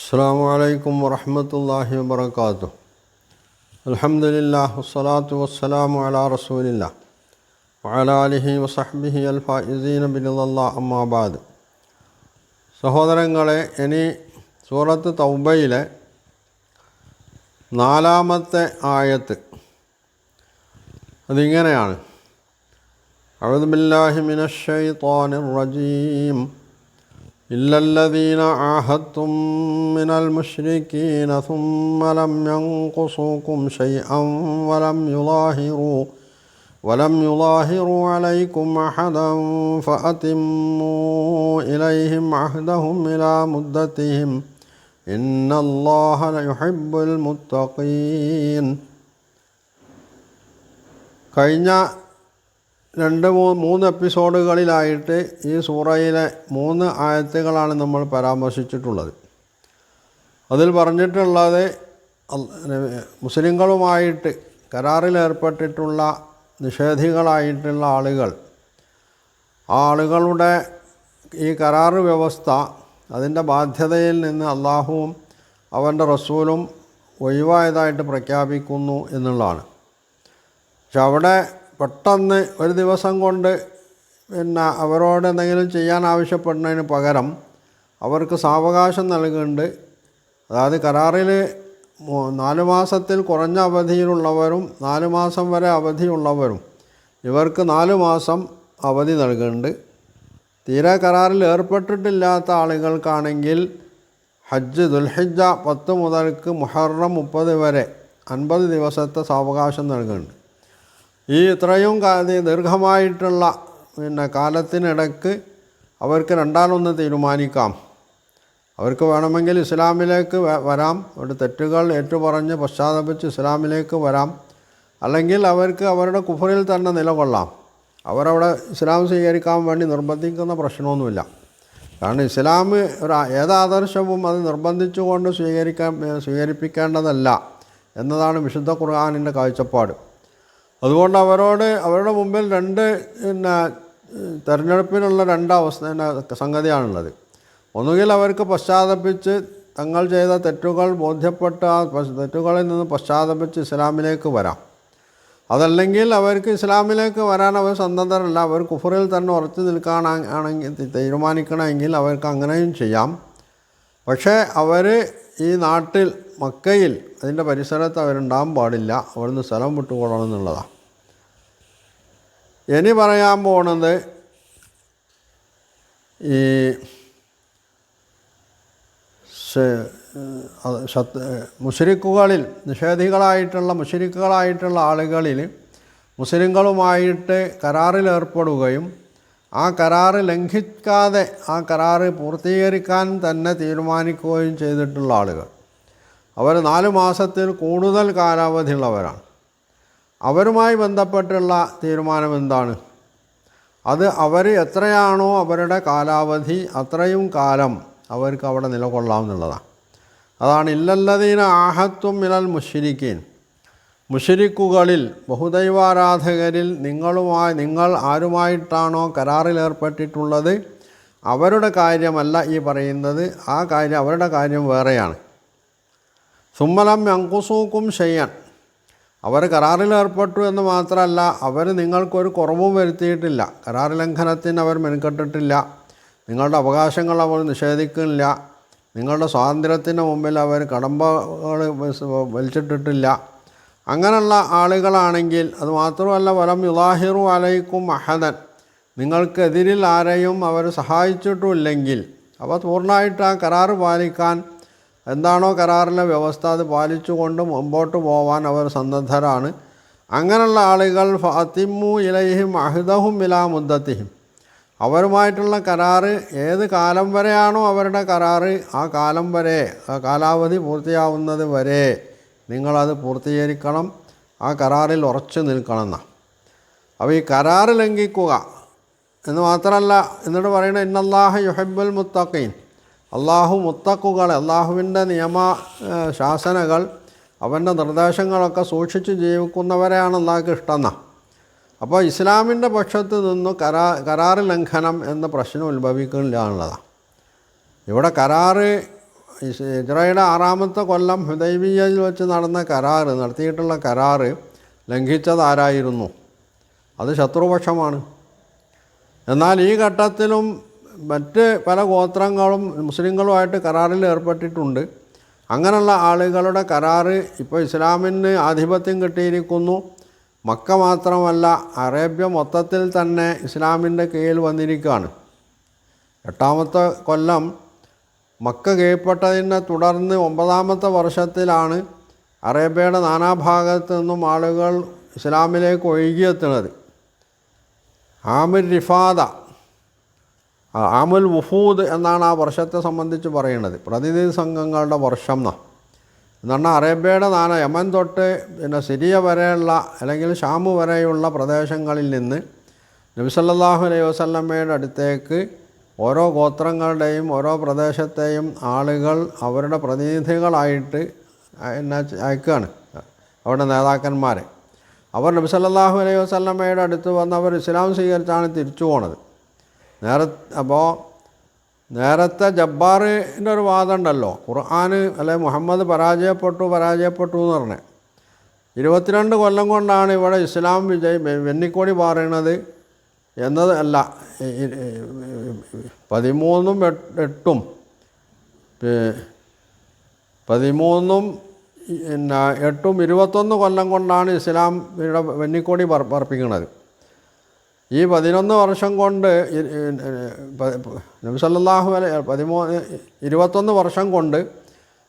അസ്സലാമു അലൈക്കും വറഹ്മത്തുള്ളാഹി വബറകാതുഹു. അൽഹംദുലില്ലാഹി വസ്സലാത്തു വസ്സലാമു അലാ റസൂലില്ലാഹ് വഅലാ ആലിഹി വസഹ്ബിഹി അൽ ഫായിസീന ബിറിളല്ലാഹി അമ്മാ ബഅദ്. സഹോദരങ്ങളെ, ഇനി സൂറത്ത് തൗബയിലെ 4-ാമത്തെ ആയത്ത് അതിങ്ങനെയാണ്: അഊദു ബില്ലാഹി മിനശ് ശൈത്വാനിർ റജീം. ഇല്ലല്ലദീന ആഹദ്തും മിനൽ മുശ്രികീന സുമ്മ ലം യൻഖുസൂകും ശൈഅൻ വലം യുളാഹിറൂ അലൈക്കും അഹദൻ ഫഅതിമ്മൂ ഇലൈഹിം അഹ്ദഹും ഇലാ മുദ്ദതിഹിം ഇന്നല്ലാഹ ലയുഹിബ്ബുൽ മുത്തഖീൻ. കഴിഞ്ഞ 2-3 എപ്പിസോഡുകളിലായിട്ട് ഈ സൂറയിലെ 3 ആയത്തുകളാണ് നമ്മൾ പരാമർശിച്ചിട്ടുള്ളത്. അതിൽ പറഞ്ഞിട്ടുള്ളത് മുസ്ലിങ്ങളുമായിട്ട് കരാറിലേർപ്പെട്ടിട്ടുള്ള നിഷേധികളായിട്ടുള്ള ആളുകൾ, ആ ആളുകളുടെ ഈ കരാറ് വ്യവസ്ഥ, അതിൻ്റെ ബാധ്യതയിൽ നിന്ന് അള്ളാഹുവും അവൻ്റെ റസൂലും ഒഴിവായതായിട്ട് പ്രഖ്യാപിക്കുന്നു എന്നുള്ളതാണ്. പക്ഷെ അവിടെ പെട്ടെന്ന് ഒരു ദിവസം കൊണ്ട് അവരോട് എന്തെങ്കിലും ചെയ്യാൻ ആവശ്യപ്പെടുന്നതിന് പകരം അവർക്ക് സാവകാശം നൽകുന്നുണ്ട്. അതായത് കരാറിൽ 4 മാസത്തിൽ കുറഞ്ഞ അവധിയിലുള്ളവരും 4 മാസം വരെ അവധിയുള്ളവരും ഇവർക്ക് 4 മാസം അവധി നൽകുന്നുണ്ട്. തീരെ കരാറിൽ ഏർപ്പെട്ടിട്ടില്ലാത്ത ആളുകൾക്കാണെങ്കിൽ ഹജ്ജ് ദുൽഹിജ്ജ 10 മുതൽക്ക് മുഹറം 30 വരെ 50 ദിവസത്തെ സാവകാശം നൽകുന്നുണ്ട്. ഈ ഇത്രയും ദീർഘമായിട്ടുള്ള കാലത്തിനിടയ്ക്ക് അവർക്ക് രണ്ടാലൊന്ന് തീരുമാനിക്കാം. അവർക്ക് വേണമെങ്കിൽ ഇസ്ലാമിലേക്ക് വരാം, അവരുടെ തെറ്റുകൾ ഏറ്റുപറഞ്ഞ് പശ്ചാത്തപിച്ച് ഇസ്ലാമിലേക്ക് വരാം. അല്ലെങ്കിൽ അവർക്ക് അവരുടെ കുഫറിൽ തന്നെ നിലകൊള്ളാം. അവരവിടെ ഇസ്ലാം സ്വീകരിക്കാൻ വേണ്ടി നിർബന്ധിക്കുന്ന പ്രശ്നമൊന്നുമില്ല. കാരണം ഇസ്ലാം ഏതാദർശവും അത് നിർബന്ധിച്ചുകൊണ്ട് സ്വീകരിപ്പിക്കേണ്ടതല്ല എന്നതാണ് വിശുദ്ധ ഖുർആനിൻ്റെ കാഴ്ചപ്പാട്. അതുകൊണ്ട് അവരുടെ മുമ്പിൽ 2 തിരഞ്ഞെടുപ്പിനുള്ള 2 സംഗതിയാണുള്ളത്. ഒന്നുകിൽ അവർക്ക് പശ്ചാത്തപിച്ച് തങ്ങൾ ചെയ്ത തെറ്റുകൾ ബോധ്യപ്പെട്ട ആ തെറ്റുകളിൽ നിന്ന് പശ്ചാത്തപിച്ച് ഇസ്ലാമിലേക്ക് വരാം. അതല്ലെങ്കിൽ അവർക്ക് ഇസ്ലാമിലേക്ക് വരാൻ അവർ സന്നദ്ധരല്ല, അവർ കുഫറിൽ തന്നെ ഉറച്ചു നിൽക്കാനാണെങ്കിൽ തീരുമാനിക്കണമെങ്കിൽ അവർക്ക് അങ്ങനെയും ചെയ്യാം. പക്ഷേ അവർ ഈ നാട്ടിൽ മക്കയിൽ അതിൻ്റെ പരിസരത്ത് അവരുണ്ടാകാൻ പാടില്ല, അവിടുന്ന് സ്ഥലം വിട്ടുകൊള്ളണം എന്നുള്ളതാണ്. ഇനി പറയാൻ പോകുന്നത് ഈ മുശ്രിക്കുകളിൽ മുശ്രിക്കുകളായിട്ടുള്ള ആളുകളിൽ മുസ്ലിങ്ങളുമായിട്ട് കരാറിലേർപ്പെടുകയും ആ കരാറ് ലംഘിക്കാതെ ആ കരാറ് പൂർത്തീകരിക്കാൻ തന്നെ തീരുമാനിക്കുകയും ചെയ്തിട്ടുള്ള ആളുകൾ, അവർ 4 മാസത്തിൽ കൂടുതൽ കാലാവധിയുള്ളവരാണ്. അവരുമായി ബന്ധപ്പെട്ടുള്ള തീരുമാനം എന്താണ്? അത് അവർ എത്രയാണോ അവരുടെ കാലാവധി അത്രയും കാലം അവർക്ക് അവിടെ നിലകൊള്ളാമെന്നുള്ളതാണ്. അതാണ് ഇല്ലല്ലദീന ആഹത്തും മിനൽ മുശ്രിക്കീൻ. മുശ്രിക്കുകളിൽ, ബഹുദൈവാരാധകരിൽ നിങ്ങൾ ആരുമായിട്ടാണോ കരാറിലേർപ്പെട്ടിട്ടുള്ളത് അവരുടെ കാര്യമല്ല ഈ പറയുന്നത്. ആ കാര്യം, അവരുടെ കാര്യം വേറെയാണ്. സുമ്മലം യൻഖുസൂകും ശൈഅൻ. അവർ കരാറിലേർപ്പെട്ടു എന്ന് മാത്രമല്ല, അവർ നിങ്ങൾക്കൊരു കുറവും വരുത്തിയിട്ടില്ല. കരാർ ലംഘനത്തിന് അവർ മെനക്കെട്ടിട്ടില്ല. നിങ്ങളുടെ അവകാശങ്ങൾ അവർ നിഷേധിക്കുന്നില്ല. നിങ്ങളുടെ സ്വാതന്ത്ര്യത്തിന് മുമ്പിൽ അവർ കടമ്പകൾ വലിച്ചിട്ടിട്ടില്ല. അങ്ങനെയുള്ള ആളുകളാണെങ്കിൽ, അതുമാത്രമല്ല വലം യുളാഹിറു അലൈക്കും അഹദൻ, നിങ്ങൾക്കെതിരിൽ ആരെയും അവർ സഹായിച്ചിട്ടുമില്ലെങ്കിൽ അപ്പോൾ പൂർണ്ണമായിട്ട് ആ കരാറ് പാലിക്കാൻ, എന്താണോ കരാറിലെ വ്യവസ്ഥ അത് പാലിച്ചുകൊണ്ട് മുമ്പോട്ട് പോകാൻ അവർ സന്നദ്ധരാണ്. അങ്ങനെയുള്ള ആളുകൾ ഫഅതിമ്മൂ ഇലൈഹിം അഹ്ദഹും ഇലാ മുദ്ദതിഹിം. അവരുമായിട്ടുള്ള കരാറ് ഏത് കാലം വരെയാണോ അവരുടെ കരാറ്, ആ കാലം വരെ, ആ കാലാവധി പൂർത്തിയാവുന്നത് വരെ നിങ്ങളത് പൂർത്തീകരിക്കണം. ആ കരാറിൽ ഉറച്ചു നിൽക്കണം എന്നാണ്. അപ്പോൾ ഈ കരാറ് ലംഘിക്കുക എന്ന് മാത്രമല്ല, എന്നിട്ട് പറയുന്നത് ഇന്നല്ലാഹ യുഹിബ്ബുൽ മുത്തഖീൻ. അള്ളാഹു മുത്തഖുകളെ, അള്ളാഹുവിൻ്റെ ശാസനകൾ, അവൻ്റെ നിർദ്ദേശങ്ങളൊക്കെ സൂക്ഷിച്ച് ജീവിക്കുന്നവരെയാണ് അള്ളാഹ്ക്ക് ഇഷ്ടമെന്നാണ്. അപ്പോൾ ഇസ്ലാമിൻ്റെ പക്ഷത്ത് നിന്ന് കരാറ് ലംഘനം എന്ന പ്രശ്നം ഉത്ഭവിക്കുന്നില്ല എന്നുള്ളതാണ്. ഇവിടെ കരാറ് ഹിജ്റയുടെ 6-ാമത്തെ കൊല്ലം ഹുദൈബിയയിൽ വെച്ച് നടത്തിയിട്ടുള്ള കരാറ് ലംഘിച്ചതാരായിരുന്നു? അത് ശത്രുപക്ഷമാണ്. എന്നാൽ ഈ ഘട്ടത്തിലും മറ്റ് പല ഗോത്രങ്ങളും മുസ്ലിങ്ങളുമായിട്ട് കരാറിൽ ഏർപ്പെട്ടിട്ടുണ്ട്. അങ്ങനെയുള്ള ആളുകളുടെ കരാറ് ഇപ്പോൾ ഇസ്ലാമിന് ആധിപത്യം കിട്ടിയിരിക്കുന്നു. മക്ക മാത്രമല്ല, അറേബ്യ മൊത്തത്തിൽ തന്നെ ഇസ്ലാമിൻ്റെ കീഴിൽ വന്നിരിക്കുകയാണ്. 8-ാമത്തെ കൊല്ലം മക്ക കീഴ്പ്പെട്ടതിനെ തുടർന്ന് 9-ാമത്തെ വർഷത്തിലാണ് അറേബ്യയുടെ നാനാഭാഗത്തു നിന്നും ആളുകൾ ഇസ്ലാമിലേക്ക് ഒഴുകിയെത്തുന്നത്. ആമുൽ റിഫാദ, ആമുൽ വുഫൂദ് എന്നാണ് ആ വർഷത്തെ സംബന്ധിച്ച് പറയുന്നത്. പ്രതിനിധി സംഘങ്ങളുടെ വർഷം എന്ന് പറഞ്ഞാൽ അറേബ്യയുടെ യമൻ തൊട്ട് സിറിയ വരെയുള്ള അല്ലെങ്കിൽ ഷാം വരെയുള്ള പ്രദേശങ്ങളിൽ നിന്ന് നബി സല്ലല്ലാഹു അലൈഹി വസല്ലമയുടെ അടുത്തേക്ക് ഓരോ ഗോത്രങ്ങളുടെയും ഓരോ പ്രദേശത്തെയും ആളുകൾ അവരുടെ പ്രതിനിധികളായിട്ട് അയക്കുകയാണ്. അവരുടെ നേതാക്കന്മാരെ അവർ നബി സല്ലല്ലാഹു അലൈഹി വസല്ലമയുടെ അടുത്ത് വന്ന് അവർ ഇസ്ലാം സ്വീകരിച്ചാണ് തിരിച്ചു പോണത്. നേരത്തെ ജബ്ബാറിൻ്റെ ഒരു വാദം ഉണ്ടല്ലോ, ഖുർആൻ അല്ലെ മുഹമ്മദ് പരാജയപ്പെട്ടു എന്ന് പറഞ്ഞത്. 22 കൊല്ലം കൊണ്ടാണ് ഇവിടെ ഇസ്ലാം വെന്നിക്കോടി പാറുന്നത് എന്നത് അല്ല, 13ഉം 8ഉം 21 കൊല്ലം കൊണ്ടാണ് ഇസ്ലാം ഇവിടെ വെന്നിക്കോടി പറപ്പിക്കുന്നത്. ഈ 11 വർഷം കൊണ്ട് നബി സല്ലല്ലാഹു അലൈഹി 21 വർഷം കൊണ്ട്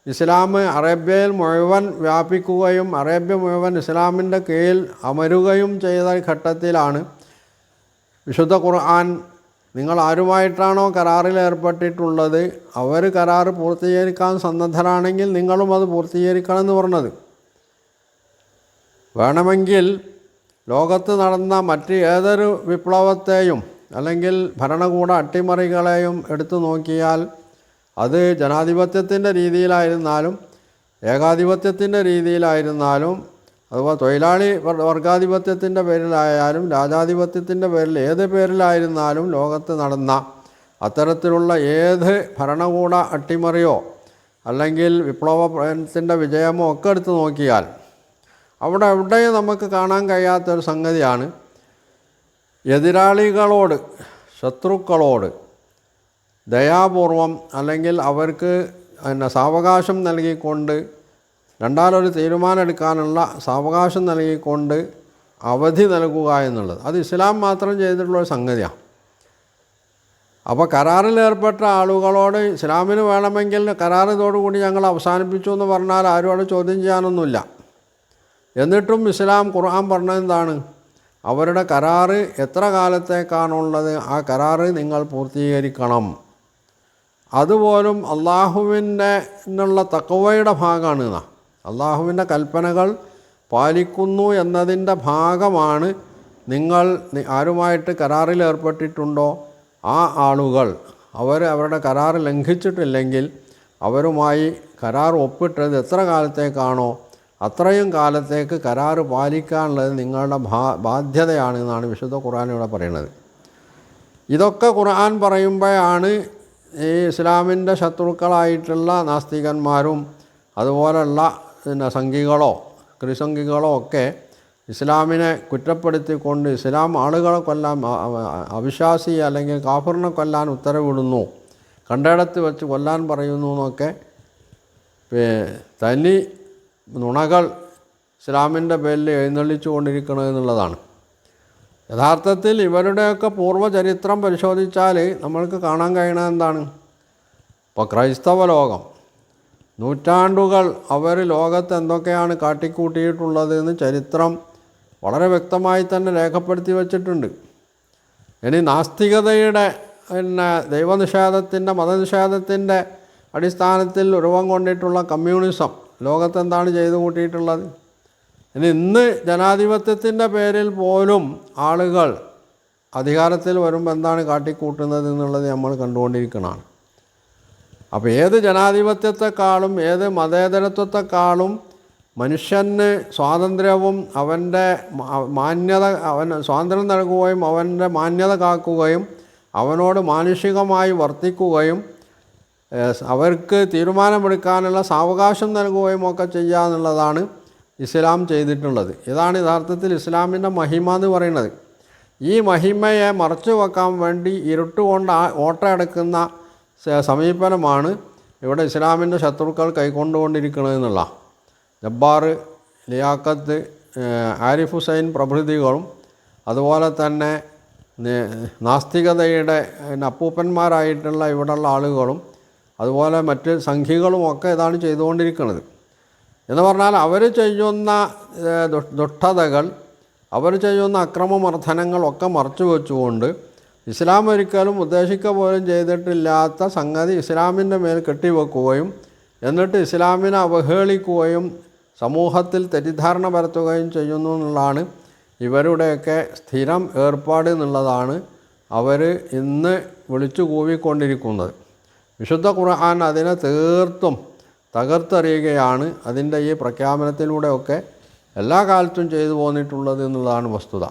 ഇസ്ലാം അറേബ്യയിൽ മുഴുവൻ വ്യാപിക്കുകയും അറേബ്യ മുഴുവൻ ഇസ്ലാമിൻ്റെ കീഴിൽ അമരുകയും ചെയ്ത ഘട്ടത്തിലാണ് വിശുദ്ധ ഖുർആൻ നിങ്ങൾ ആരുമായിട്ടാണോ കരാറിൽ ഏർപ്പെട്ടിട്ടുള്ളത് അവർ കരാർ പൂർത്തീകരിക്കാൻ സന്നദ്ധരാണെങ്കിൽ നിങ്ങളും അത് പൂർത്തീകരിക്കണമെന്ന് പറഞ്ഞത്. വേണമെങ്കിൽ ലോകത്ത് നടന്ന മറ്റ് ഏതൊരു വിപ്ലവത്തെയും അല്ലെങ്കിൽ ഭരണകൂട അട്ടിമറികളെയും എടുത്തു നോക്കിയാൽ അത് ജനാധിപത്യത്തിൻ്റെ രീതിയിലായിരുന്നാലും ഏകാധിപത്യത്തിൻ്റെ രീതിയിലായിരുന്നാലും അതുപോലെ തൊഴിലാളി വർഗാധിപത്യത്തിൻ്റെ പേരിലായാലും രാജാധിപത്യത്തിൻ്റെ പേരിൽ ഏത് പേരിലായിരുന്നാലും ലോകത്ത് നടന്ന അത്തരത്തിലുള്ള ഏത് ഭരണകൂട അട്ടിമറിയോ അല്ലെങ്കിൽ വിപ്ലവത്തിൻ്റെ വിജയമോ ഒക്കെ എടുത്ത് നോക്കിയാൽ അവിടെ എവിടെയും നമുക്ക് കാണാൻ കഴിയാത്തൊരു സംഗതിയാണ് എതിരാളികളോട് ശത്രുക്കളോട് ദയാപൂർവം അല്ലെങ്കിൽ അവർക്ക് സാവകാശം നൽകിക്കൊണ്ട് രണ്ടാലൊരു തീരുമാനമെടുക്കാനുള്ള സാവകാശം നൽകിക്കൊണ്ട് അവധി നൽകുക എന്നുള്ളത് അത് ഇസ്ലാം മാത്രം ചെയ്തിട്ടുള്ളൊരു സംഗതിയാണ്. അപ്പോൾ കരാറിൽ ഏർപ്പെട്ട ആളുകളോട് ഇസ്ലാമിന് വേണമെങ്കിൽ കരാർ ഇതോടുകൂടി ഞങ്ങൾ അവസാനിപ്പിച്ചു എന്ന് പറഞ്ഞാൽ ആരും അവിടെ ചോദ്യം ചെയ്യാനൊന്നുമില്ല. എന്നിട്ടും ഇസ്ലാം ഖുർആൻ പറഞ്ഞതെന്താണ്? അവരുടെ കരാറ് എത്ര കാലത്തേക്കാണുള്ളത് ആ കരാറ് നിങ്ങൾ പൂർത്തീകരിക്കണം. അതുപോലും അള്ളാഹുവിൻ്റെ തഖ്വയുടെ ഭാഗമാണ്. അള്ളാഹുവിൻ്റെ കൽപ്പനകൾ പാലിക്കുന്നു എന്നതിൻ്റെ ഭാഗമാണ് നിങ്ങൾ ആരുമായിട്ട് കരാറിൽ ഏർപ്പെട്ടിട്ടുണ്ടോ ആ ആളുകൾ അവരുടെ കരാർ ലംഘിച്ചിട്ടില്ലെങ്കിൽ അവരുമായി കരാർ ഒപ്പിട്ടത് എത്ര കാലത്തേക്കാണോ അത്രയും കാലത്തേക്ക് കരാർ പാലിക്കാനുള്ളത് നിങ്ങളുടെ ബാധ്യതയാണെന്നാണ് വിശുദ്ധ ഖുർആൻ ഇവിടെ പറയുന്നത്. ഇതൊക്കെ ഖുർആൻ പറയുമ്പോഴാണ് ഈ ഇസ്ലാമിൻ്റെ ശത്രുക്കളായിട്ടുള്ള നാസ്തികന്മാരും അതുപോലുള്ള സംഘികളോ ക്രിസംഘികളോ ഒക്കെ ഇസ്ലാമിനെ കുറ്റപ്പെടുത്തിക്കൊണ്ട് ഇസ്ലാം ആളുകളെ കൊല്ലാൻ അവിശ്വാസി അല്ലെങ്കിൽ കാഫിറിനെ കൊല്ലാൻ ഉത്തരവിടുന്നു, കണ്ടിടത്ത് വെച്ച് കൊല്ലാൻ പറയുന്നു എന്നൊക്കെ തനി നുണകൾ ഇസ്ലാമിൻ്റെ പേരിൽ എഴുന്നള്ളിച്ചു കൊണ്ടിരിക്കണമെന്നുള്ളതാണ്. യഥാർത്ഥത്തിൽ ഇവരുടെയൊക്കെ പൂർവ്വചരിത്രം പരിശോധിച്ചാൽ നമ്മൾക്ക് കാണാൻ കഴിയണത് എന്താണ്? ഇപ്പോൾ ക്രൈസ്തവ ലോകം നൂറ്റാണ്ടുകൾ അവർ ലോകത്ത് എന്തൊക്കെയാണ് കാട്ടിക്കൂട്ടിയിട്ടുള്ളത് എന്ന് ചരിത്രം വളരെ വ്യക്തമായി തന്നെ രേഖപ്പെടുത്തി വച്ചിട്ടുണ്ട്. ഇനി നാസ്തികതയുടെ ദൈവനിഷേധത്തിൻ്റെ മതനിഷേധത്തിൻ്റെ അടിസ്ഥാനത്തിൽ രൂപം കൊണ്ടിട്ടുള്ള കമ്മ്യൂണിസം ലോകത്തെന്താണ് ചെയ്തു കൂട്ടിയിട്ടുള്ളത്? ഇന്ന് ജനാധിപത്യത്തിൻ്റെ പേരിൽ പോലും ആളുകൾ അധികാരത്തിൽ വരുമ്പോൾ എന്താണ് കാട്ടിക്കൂട്ടുന്നത് എന്നുള്ളത് നമ്മൾ കണ്ടുകൊണ്ടിരിക്കുന്നതാണ്. അപ്പോൾ ഏത് ജനാധിപത്യത്തെക്കാളും ഏത് മതേതരത്വത്തെക്കാളും മനുഷ്യന് സ്വാതന്ത്ര്യവും അവൻ്റെ മാന്യത സ്വാതന്ത്ര്യം നൽകുകയും അവൻ്റെ മാന്യത കാക്കുകയും അവനോട് മാനുഷികമായി വർത്തിക്കുകയും അവർക്ക് തീരുമാനമെടുക്കാനുള്ള സാവകാശം നൽകുകയും ഒക്കെ ചെയ്യുക എന്നുള്ളതാണ് ഇസ്ലാം ചെയ്തിട്ടുള്ളത്. ഇതാണ് യഥാർത്ഥത്തിൽ ഇസ്ലാമിൻ്റെ മഹിമ എന്ന് പറയുന്നത്. ഈ മഹിമയെ മറച്ചു വെക്കാൻ വേണ്ടി ഇരുട്ടുകൊണ്ട് ഓട്ടയെടുക്കുന്ന സമീപനമാണ് ഇവിടെ ഇസ്ലാമിൻ്റെ ശത്രുക്കൾ കൈക്കൊണ്ടുകൊണ്ടിരിക്കുന്നത് എന്നുള്ള. ജബ്ബാർ, ലിയാഖത്ത്, ആരിഫ് ഹുസൈൻ പ്രഭൃതികളും അതുപോലെ തന്നെ നാസ്തികതയുടെ അപ്പൂപ്പന്മാരായിട്ടുള്ള ഇവിടെയുള്ള ആളുകളും അതുപോലെ മറ്റ് സംഘികളുമൊക്കെ ഇതാണ് ചെയ്തുകൊണ്ടിരിക്കുന്നത്. എന്ന് പറഞ്ഞാൽ അവർ ചെയ്യുന്ന ദുഷ്ടതകൾ, അവർ ചെയ്യുന്ന അക്രമമർദ്ദനങ്ങളൊക്കെ മറച്ചു വെച്ചുകൊണ്ട് ഇസ്ലാം ഒരിക്കലും ഉദ്ദേശിക്കുക പോലും ചെയ്തിട്ടില്ലാത്ത സംഗതി ഇസ്ലാമിൻ്റെ മേൽ കെട്ടിവെക്കുകയും എന്നിട്ട് ഇസ്ലാമിനെ അവഹേളിക്കുകയും സമൂഹത്തിൽ തെറ്റിദ്ധാരണ പരത്തുകയും ചെയ്യുന്നു എന്നുള്ളതാണ് ഇവരുടെയൊക്കെ സ്ഥിരം ഏർപ്പാട് എന്നുള്ളതാണ് അവർ ഇന്ന് വിളിച്ചു കൂവിക്കൊണ്ടിരിക്കുന്നത്. വിശുദ്ധ ഖുർആൻ അതിനെ തീർത്തും തകർത്തെറിയുകയാണ് അതിൻ്റെ ഈ പ്രഖ്യാപനത്തിലൂടെയൊക്കെ എല്ലാ കാലത്തും ചെയ്തു പോന്നിട്ടുള്ളത് എന്നുള്ളതാണ് വസ്തുത.